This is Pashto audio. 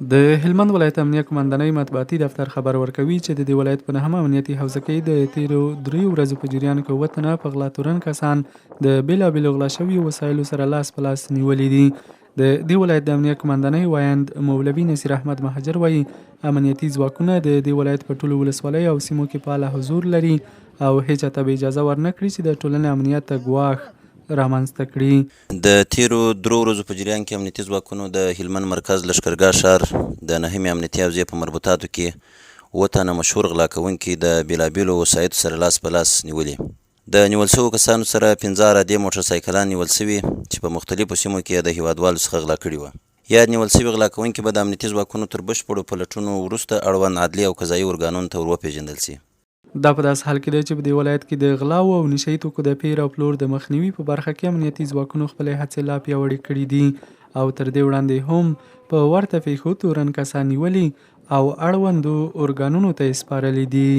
د هلمند ولایت امنیه قومندانۍ مطبوعاتي دفتر خبر ورکوي چې د دې ولایت په نهمه امنیتي حوزه کې د تیرو 3 ورځو په جریان کې 7 تنه په غلا تورن کسان د بیلابیلو غلا شویو وسایلو سره لاس په لاس نیولي دي. د دې ولایت د امنیه قومندانۍ وایند مولوي نصیر احمد مهاجر وایي امنیتي ځواکونه د دې ولایت په ټولو ولسوالیو او سیمو کې فعاله حضور لري او هیڅ چاته به اجازه ورنکړي چې د ټولنې امنیت ته ګواښ رامنځته کړي. د تیرو 3 ورځو په جریان کې امنیتي ځواکونو د هلمند مرکز لښکرګاه ښار د نهمې امنیتي حوزې په مربوطاتو کې 7 تنه مشهور غلا کوونکي د بیلابیلو وسایطو سره لاس په لاس نیولي. د نیول شوو کسانو سره 15 عادي موټرسایکلان نیول شوي چې په مختلفو سیمو کې د هیوادوالو څخه غلا کړي وه. یاد نیول شوي غلا کوونکي به د امنیتي ځواکونو تر بشپړو پلټونو وروسته اړوند عدلي او قضایي ارګانونو ته وروپېژندل شي. دا په داسې حال کې دی چې په دې ولایت کې د غلاو او نشه یي توکو د پیر او پلور د مخنیوي په برخه کې امنیتي ځواکونو خپلې هڅې لا پیاوړې کړي دي او تر دې وړاندې هم په ورته پیښو تورن کسان نیولي او اړوندو ارګانونو ته یې سپارلي دي.